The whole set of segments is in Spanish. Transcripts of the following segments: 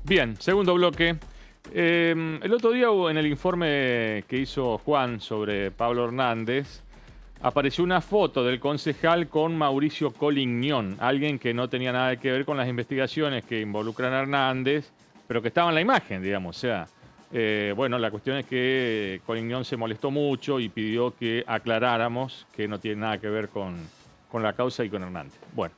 Bien, segundo bloque. El otro día en el informe que hizo Juan sobre Pablo Hernández, apareció una foto del concejal con Mauricio Colignón, alguien que no tenía nada que ver con las investigaciones que involucran a Hernández, pero que estaba en la imagen, digamos. O sea, bueno, la cuestión es que Colignón se molestó mucho y pidió que aclaráramos que no tiene nada que ver con la causa y con Hernández. Bueno,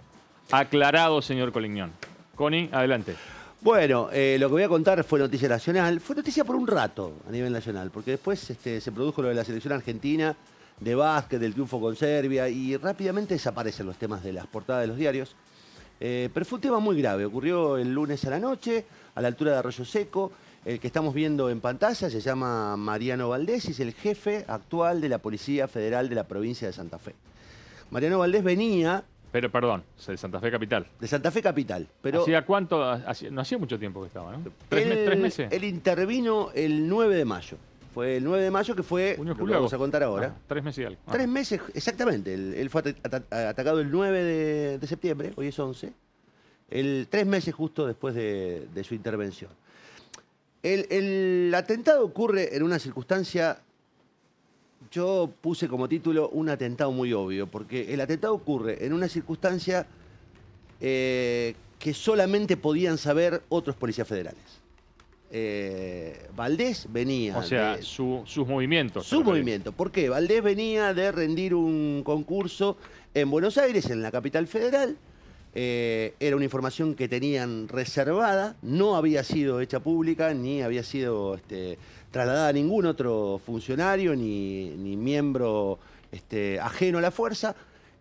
aclarado, señor Colignón. Connie, adelante. Bueno, lo que voy a contar fue noticia nacional. Fue noticia por un rato a nivel nacional, porque después se produjo lo de la selección argentina de básquet, del triunfo con Serbia, y rápidamente desaparecen los temas de las portadas de los diarios. Pero fue un tema muy grave. Ocurrió el lunes a la noche, a la altura de Arroyo Seco. El que estamos viendo en pantalla se llama Mariano Valdés y es el jefe actual de la Policía Federal de la provincia de Santa Fe. Mariano Valdés venía... Pero, perdón, de Santa Fe Capital. De Santa Fe Capital. Pero ¿Hacía cuánto? No hacía mucho tiempo que estaba, ¿no? ¿Tres meses? Él intervino el 9 de mayo. Fue el 9 de mayo que fue, Junio, lo que julio, vamos a contar ahora. 3 meses y algo. 3 meses, exactamente. Él fue atacado el 9 de septiembre, hoy es 11. 3 meses justo después de su intervención. El atentado ocurre en una circunstancia, yo puse como título un atentado muy obvio, porque el atentado ocurre en una circunstancia que solamente podían saber otros policías federales. Valdés venía... O sea, sus movimientos. Su movimiento. ¿Por qué? Valdés venía de rendir un concurso en Buenos Aires, en la capital federal. Era una información que tenían reservada, no había sido hecha pública, ni había sido trasladada a ningún otro funcionario, ni miembro ajeno a la fuerza.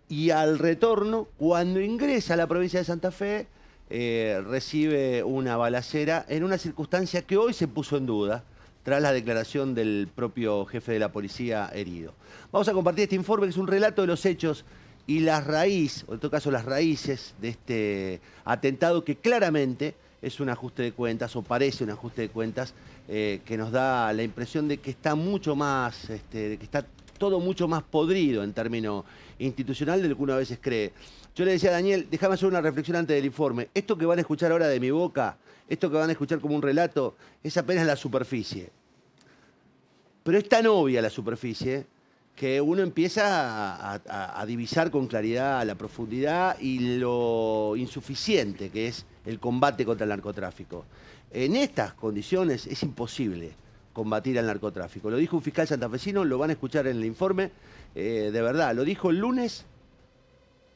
Y al retorno, cuando ingresa a la provincia de Santa Fe, recibe una balacera en una circunstancia que hoy se puso en duda tras la declaración del propio jefe de la policía herido. Vamos a compartir este informe, que es un relato de los hechos y la raíz, o en todo caso las raíces de este atentado, que claramente es un ajuste de cuentas, o parece un ajuste de cuentas, que nos da la impresión de que está mucho más, de que está todo mucho más podrido en términos institucional de lo que uno a veces cree. Yo le decía a Daniel, déjame hacer una reflexión antes del informe. Esto que van a escuchar ahora de mi boca, esto que van a escuchar como un relato, es apenas la superficie. Pero es tan obvia la superficie que uno empieza a divisar con claridad la profundidad y lo insuficiente que es el combate contra el narcotráfico. En estas condiciones es imposible combatir al narcotráfico. Lo dijo un fiscal santafesino, lo van a escuchar en el informe, de verdad, lo dijo el lunes,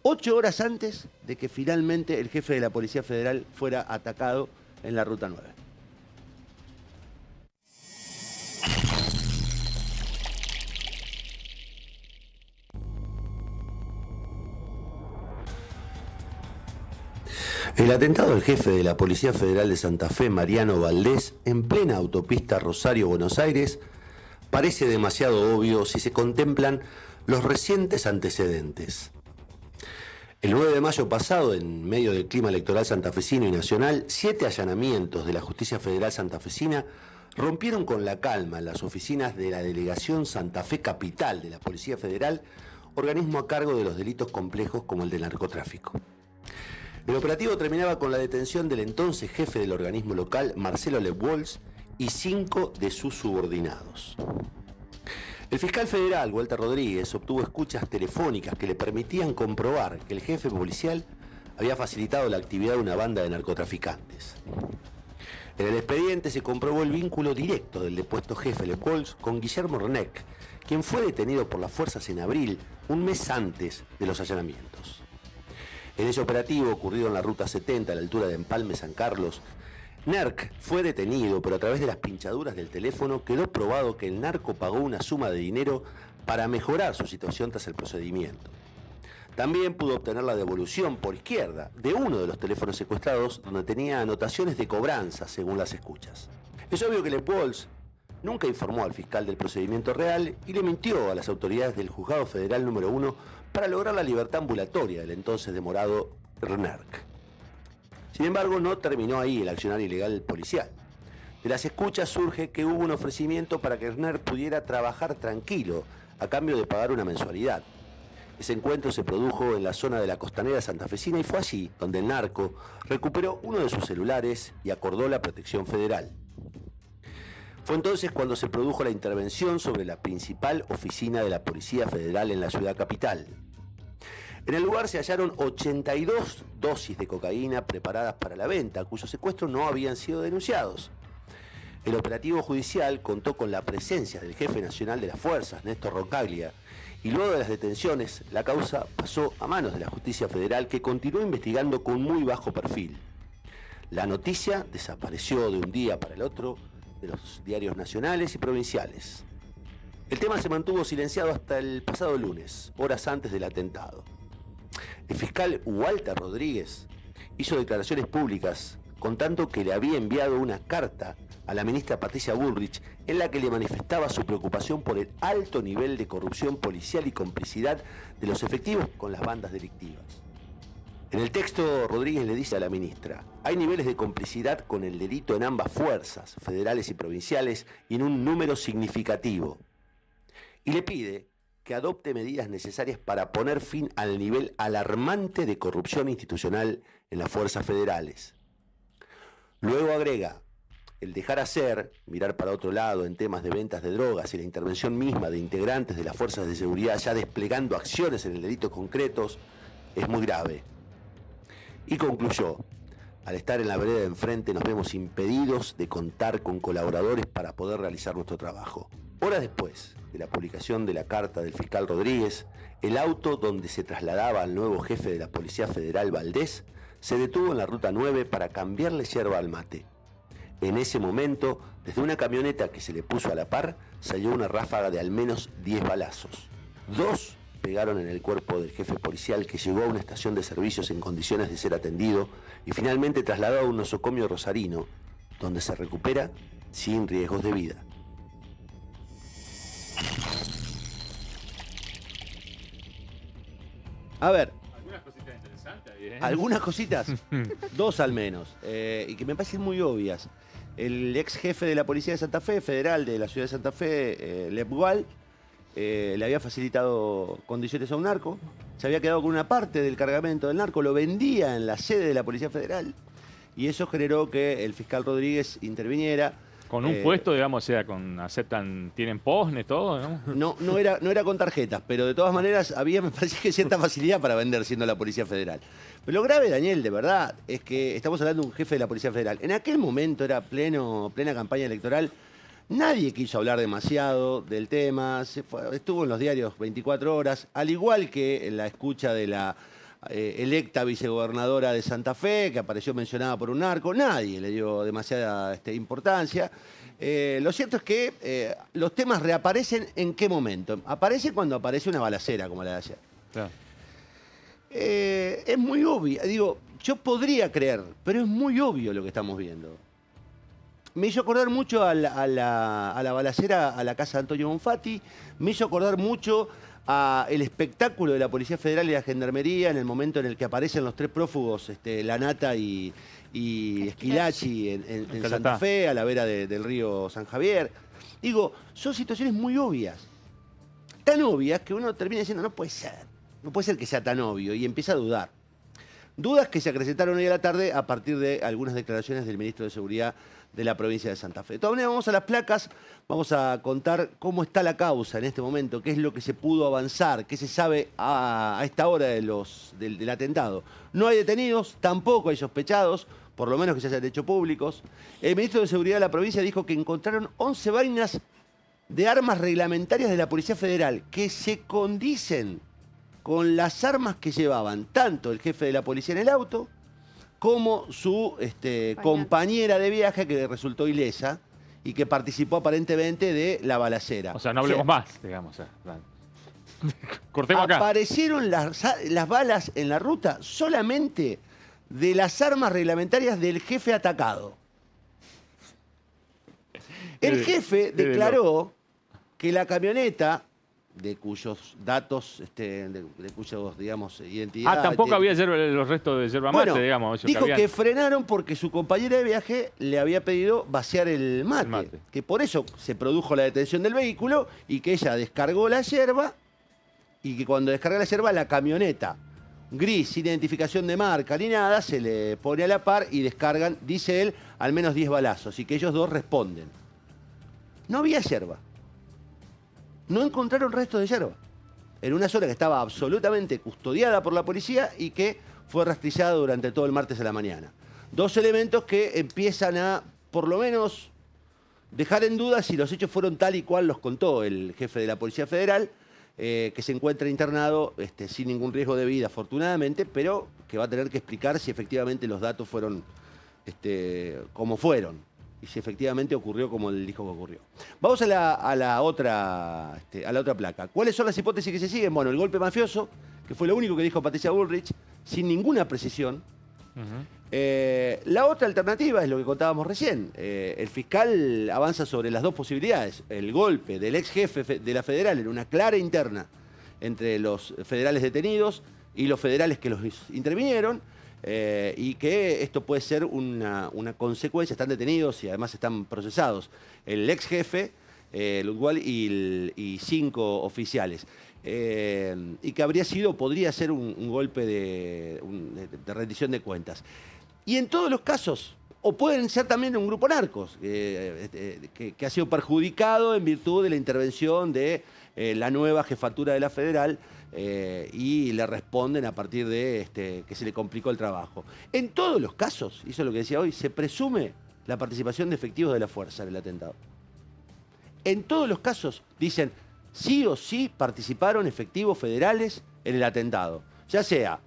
8 horas antes de que finalmente el jefe de la Policía Federal fuera atacado en la Ruta 9. El atentado al jefe de la Policía Federal de Santa Fe, Mariano Valdés, en plena autopista Rosario-Buenos Aires, parece demasiado obvio si se contemplan los recientes antecedentes. El 9 de mayo pasado, en medio del clima electoral santafesino y nacional, 7 allanamientos de la Justicia Federal santafesina rompieron con la calma en las oficinas de la Delegación Santa Fe Capital de la Policía Federal, organismo a cargo de los delitos complejos como el del narcotráfico. El operativo terminaba con la detención del entonces jefe del organismo local, Marcelo Lebwols, y 5 de sus subordinados. El fiscal federal, Walter Rodríguez, obtuvo escuchas telefónicas que le permitían comprobar que el jefe policial había facilitado la actividad de una banda de narcotraficantes. En el expediente se comprobó el vínculo directo del depuesto jefe Lebwols con Guillermo Renek, quien fue detenido por las fuerzas en abril, un mes antes de los allanamientos. En ese operativo, ocurrido en la Ruta 70, a la altura de Empalme, San Carlos, Nerk fue detenido, pero a través de las pinchaduras del teléfono quedó probado que el narco pagó una suma de dinero para mejorar su situación tras el procedimiento. También pudo obtener la devolución por izquierda de uno de los teléfonos secuestrados, donde tenía anotaciones de cobranza según las escuchas. Es obvio que Lebwols nunca informó al fiscal del procedimiento real y le mintió a las autoridades del Juzgado Federal número 1 para lograr la libertad ambulatoria del entonces demorado Nerk. Sin embargo, no terminó ahí el accionar ilegal policial. De las escuchas surge que hubo un ofrecimiento para que Nerk pudiera trabajar tranquilo a cambio de pagar una mensualidad. Ese encuentro se produjo en la zona de la costanera santafesina y fue allí donde el narco recuperó uno de sus celulares y acordó la protección federal. Fue entonces cuando se produjo la intervención sobre la principal oficina de la Policía Federal en la ciudad capital. En el lugar se hallaron 82 dosis de cocaína preparadas para la venta, cuyos secuestros no habían sido denunciados. El operativo judicial contó con la presencia del jefe nacional de las fuerzas, Néstor Roncaglia, y luego de las detenciones, la causa pasó a manos de la Justicia Federal, que continuó investigando con muy bajo perfil. La noticia desapareció de un día para el otro de los diarios nacionales y provinciales. El tema se mantuvo silenciado hasta el pasado lunes, horas antes del atentado. El fiscal Walter Rodríguez hizo declaraciones públicas contando que le había enviado una carta a la ministra Patricia Bullrich en la que le manifestaba su preocupación por el alto nivel de corrupción policial y complicidad de los efectivos con las bandas delictivas. En el texto, Rodríguez le dice a la ministra: hay niveles de complicidad con el delito en ambas fuerzas, federales y provinciales, y en un número significativo. Y le pide que adopte medidas necesarias para poner fin al nivel alarmante de corrupción institucional en las fuerzas federales. Luego agrega: el dejar hacer, mirar para otro lado en temas de ventas de drogas y la intervención misma de integrantes de las fuerzas de seguridad ya desplegando acciones en el delito concretos, es muy grave. Y concluyó: al estar en la vereda de enfrente nos vemos impedidos de contar con colaboradores para poder realizar nuestro trabajo. Horas después de la publicación de la carta del fiscal Rodríguez, el auto donde se trasladaba al nuevo jefe de la Policía Federal, Valdés, se detuvo en la ruta 9 para cambiarle yerba al mate. En ese momento, desde una camioneta que se le puso a la par, salió una ráfaga de al menos 10 balazos. 2 pegaron en el cuerpo del jefe policial, que llegó a una estación de servicios en condiciones de ser atendido y finalmente trasladado a un nosocomio rosarino, donde se recupera sin riesgos de vida. A ver, Algunas cositas interesantes ahí, ¿eh? algunas cositas, 2 al menos, y que me parecen muy obvias. El ex jefe de la Policía de Santa Fe, federal de la ciudad de Santa Fe, Lep Gual, le había facilitado condiciones a un narco, se había quedado con una parte del cargamento del narco, lo vendía en la sede de la Policía Federal, y eso generó que el fiscal Rodríguez interviniera. Con un puesto, digamos, o sea, tienen posne, todo, ¿no? No era con tarjetas, pero de todas maneras había, me parece que cierta facilidad para vender siendo la Policía Federal. Pero lo grave, Daniel, de verdad, es que estamos hablando de un jefe de la Policía Federal. En aquel momento era plena campaña electoral. Nadie quiso hablar demasiado del tema, estuvo en los diarios 24 horas, al igual que en la escucha de la electa vicegobernadora de Santa Fe, que apareció mencionada por un narco. Nadie le dio demasiada importancia. Lo cierto es que los temas reaparecen ¿en qué momento? Aparece cuando aparece una balacera como la de ayer. Claro. Es muy obvio, digo, yo podría creer, pero es muy obvio lo que estamos viendo. Me hizo acordar mucho a la balacera a la casa de Antonio Bonfatti, me hizo acordar mucho el espectáculo de la Policía Federal y la Gendarmería en el momento en el que aparecen los 3 prófugos, Lanata y Esquilachi en Santa Fe, a la vera del río San Javier. Digo, son situaciones muy obvias. Tan obvias que uno termina diciendo, no puede ser que sea tan obvio, y empieza a dudar. Dudas que se acrecentaron hoy a la tarde a partir de algunas declaraciones del ministro de Seguridad de la provincia de Santa Fe. De todas maneras, vamos a las placas, vamos a contar cómo está la causa en este momento, qué es lo que se pudo avanzar, qué se sabe a esta hora del atentado. No hay detenidos, tampoco hay sospechados, por lo menos que se hayan hecho públicos. El ministro de Seguridad de la provincia dijo que encontraron 11 vainas de armas reglamentarias de la Policía Federal que se condicen con las armas que llevaban tanto el jefe de la policía en el auto como su compañera de viaje, que resultó ilesa y que participó aparentemente de la balacera. O sea, no hablemos más, digamos. Cortemos acá. Aparecieron las balas en la ruta solamente de las armas reglamentarias del jefe atacado. El jefe declaró que la camioneta, de cuyos datos, de cuyos, digamos, identidad... tampoco había los restos de yerba mate, digamos. Dijo que frenaron porque su compañera de viaje le había pedido vaciar el mate, que por eso se produjo la detención del vehículo y que ella descargó la yerba y que cuando descarga la yerba, la camioneta gris, sin identificación de marca ni nada, se le pone a la par y descargan, dice él, al menos 10 balazos y que ellos dos responden. No había yerba. No encontraron restos de yerba. En una zona que estaba absolutamente custodiada por la policía y que fue rastrillada durante todo el martes a la mañana. Dos elementos que empiezan a, por lo menos, dejar en duda si los hechos fueron tal y cual los contó el jefe de la Policía Federal, que se encuentra internado sin ningún riesgo de vida, afortunadamente, pero que va a tener que explicar si efectivamente los datos fueron como fueron y si efectivamente ocurrió como él dijo que ocurrió. Vamos a la otra placa. ¿Cuáles son las hipótesis que se siguen? Bueno, el golpe mafioso, que fue lo único que dijo Patricia Bullrich, sin ninguna precisión. La otra alternativa es lo que contábamos recién. El fiscal avanza sobre las dos posibilidades. El golpe del ex jefe de la federal en una clara interna entre los federales detenidos y los federales que los intervinieron, y que esto puede ser una consecuencia. Están detenidos y además están procesados el ex jefe, Ludwal, y 5 oficiales. Y que podría ser un golpe de rendición de cuentas. Y en todos los casos, o pueden ser también un grupo narcos, que ha sido perjudicado en virtud de la intervención de la nueva jefatura de la federal, y le responden a partir de que se le complicó el trabajo. En todos los casos, y eso es lo que decía hoy, se presume la participación de efectivos de la fuerza en el atentado. En todos los casos, dicen, sí o sí participaron efectivos federales en el atentado. Ya sea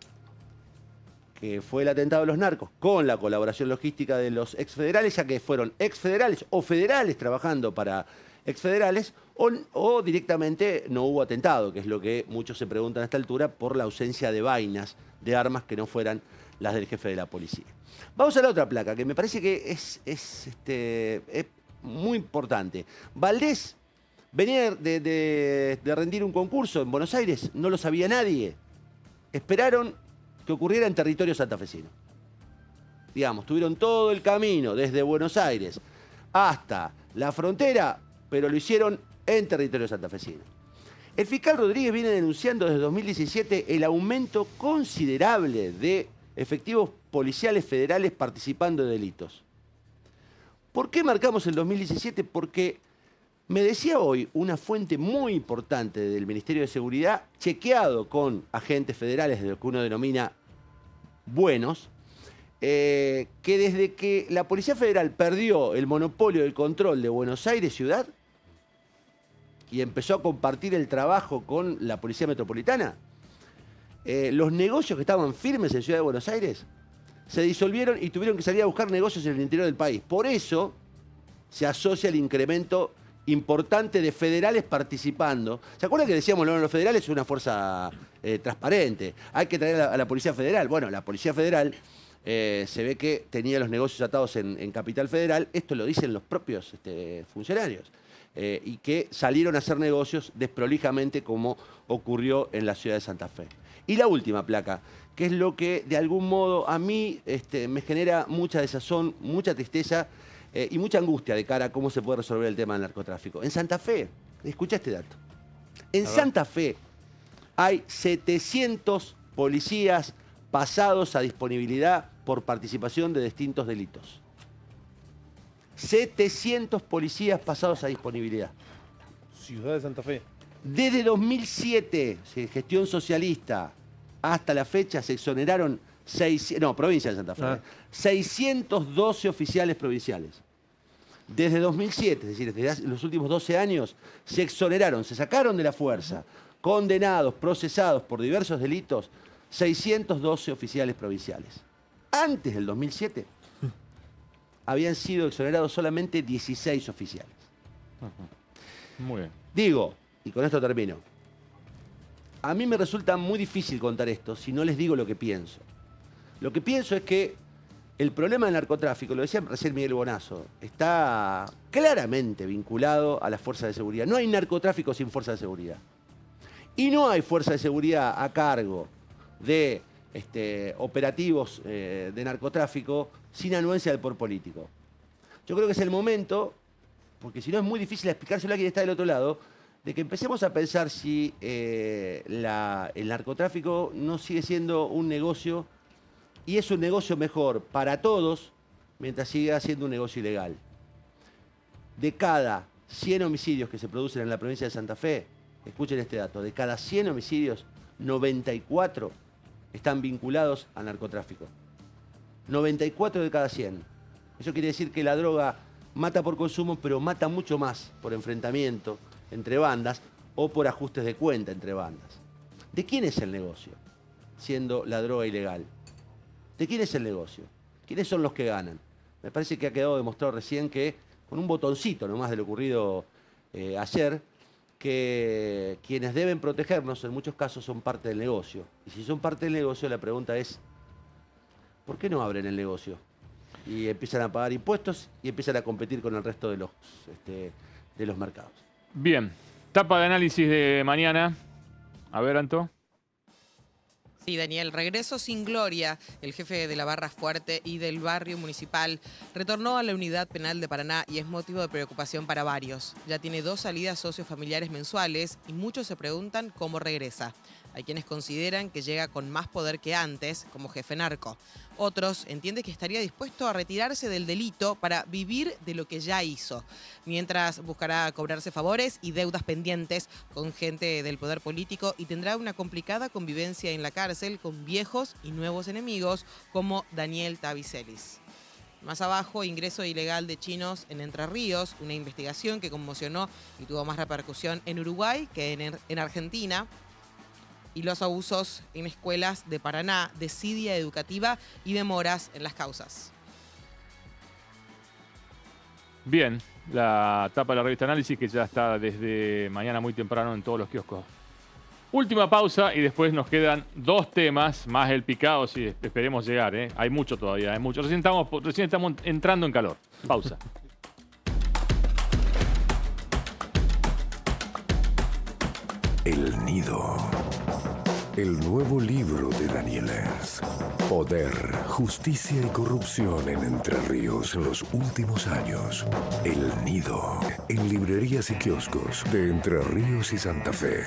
que fue el atentado de los narcos con la colaboración logística de los exfederales, ya que fueron exfederales o federales trabajando para exfederales, o directamente no hubo atentado, que es lo que muchos se preguntan a esta altura por la ausencia de vainas de armas que no fueran las del jefe de la policía. Vamos a la otra placa, que me parece que es muy importante. Valdés venía de rendir un concurso en Buenos Aires, no lo sabía nadie. Esperaron que ocurriera en territorio santafesino. Digamos, tuvieron todo el camino desde Buenos Aires hasta la frontera, pero lo hicieron en territorio santafesino. El fiscal Rodríguez viene denunciando desde 2017 el aumento considerable de efectivos policiales federales participando de delitos. ¿Por qué marcamos el 2017? Porque me decía hoy una fuente muy importante del Ministerio de Seguridad, chequeado con agentes federales de lo que uno denomina buenos, que desde que la Policía Federal perdió el monopolio del control de Buenos Aires ciudad y empezó a compartir el trabajo con la Policía Metropolitana, los negocios que estaban firmes en Ciudad de Buenos Aires se disolvieron y tuvieron que salir a buscar negocios en el interior del país. Por eso se asocia el incremento importante de federales participando. ¿Se acuerdan que decíamos que los federales es una fuerza transparente? Hay que traer a la Policía Federal. Bueno, la Policía Federal se ve que tenía los negocios atados en Capital Federal. Esto lo dicen los propios funcionarios. Y que salieron a hacer negocios desprolijamente como ocurrió en la ciudad de Santa Fe. Y la última placa, que es lo que de algún modo a mí me genera mucha desazón, mucha tristeza, y mucha angustia de cara a cómo se puede resolver el tema del narcotráfico. En Santa Fe, escucha este dato, en Santa Fe hay 700 policías pasados a disponibilidad por participación de distintos delitos. 700 policías pasados a disponibilidad. Ciudad de Santa Fe. Desde 2007, gestión socialista, hasta la fecha se exoneraron provincia de Santa Fe, 612 oficiales provinciales. Desde 2007, es decir, desde los últimos 12 años, se exoneraron, se sacaron de la fuerza, condenados, procesados por diversos delitos, 612 oficiales provinciales. Antes del 2007, habían sido exonerados solamente 16 oficiales. Muy bien. Digo, y con esto termino, a mí me resulta muy difícil contar esto si no les digo lo que pienso. Lo que pienso es que el problema del narcotráfico, lo decía recién Miguel Bonazo, está claramente vinculado a las fuerzas de seguridad. No hay narcotráfico sin fuerzas de seguridad. Y no hay fuerza de seguridad a cargo de operativos de narcotráfico sin anuencia del poder político. Yo creo que es el momento, porque si no es muy difícil explicárselo a quien está del otro lado, de que empecemos a pensar si el narcotráfico no sigue siendo un negocio y es un negocio mejor para todos mientras siga siendo un negocio ilegal. De cada 100 homicidios que se producen en la provincia de Santa Fe, escuchen este dato, de cada 100 homicidios, 94 están vinculados al narcotráfico. 94 de cada 100. Eso quiere decir que la droga mata por consumo, pero mata mucho más por enfrentamiento entre bandas o por ajustes de cuenta entre bandas. ¿De quién es el negocio? Siendo la droga ilegal. ¿De quién es el negocio? ¿Quiénes son los que ganan? Me parece que ha quedado demostrado recién que, con un botoncito nomás de lo ocurrido ayer, que quienes deben protegernos en muchos casos son parte del negocio. Y si son parte del negocio, la pregunta es, ¿por qué no abren el negocio? Y empiezan a pagar impuestos y empiezan a competir con el resto de los mercados. Bien, tapa de análisis de mañana. A ver, Anto. Sí, Daniel, regreso sin gloria. El jefe de la Barra Fuerte y del barrio municipal retornó a la unidad penal de Paraná y es motivo de preocupación para varios. Ya tiene 2 salidas sociofamiliares mensuales y muchos se preguntan cómo regresa. Hay quienes consideran que llega con más poder que antes, como jefe narco. Otros entienden que estaría dispuesto a retirarse del delito para vivir de lo que ya hizo, mientras buscará cobrarse favores y deudas pendientes con gente del poder político y tendrá una complicada convivencia en la cárcel con viejos y nuevos enemigos como Daniel Tavicelis. Más abajo, ingreso ilegal de chinos en Entre Ríos, una investigación que conmocionó y tuvo más repercusión en Uruguay que en Argentina. Y los abusos en escuelas de Paraná, desidia educativa y demoras en las causas. Bien, la tapa de la revista Análisis que ya está desde mañana muy temprano en todos los kioscos. Última pausa y después nos quedan 2 temas, más el picado, si esperemos llegar. Hay mucho todavía, hay mucho. Recién estamos entrando en calor. Pausa. El Nido. El nuevo libro de Daniel Ernst. Poder, justicia y corrupción en Entre Ríos en los últimos años. El Nido. En librerías y kioscos de Entre Ríos y Santa Fe.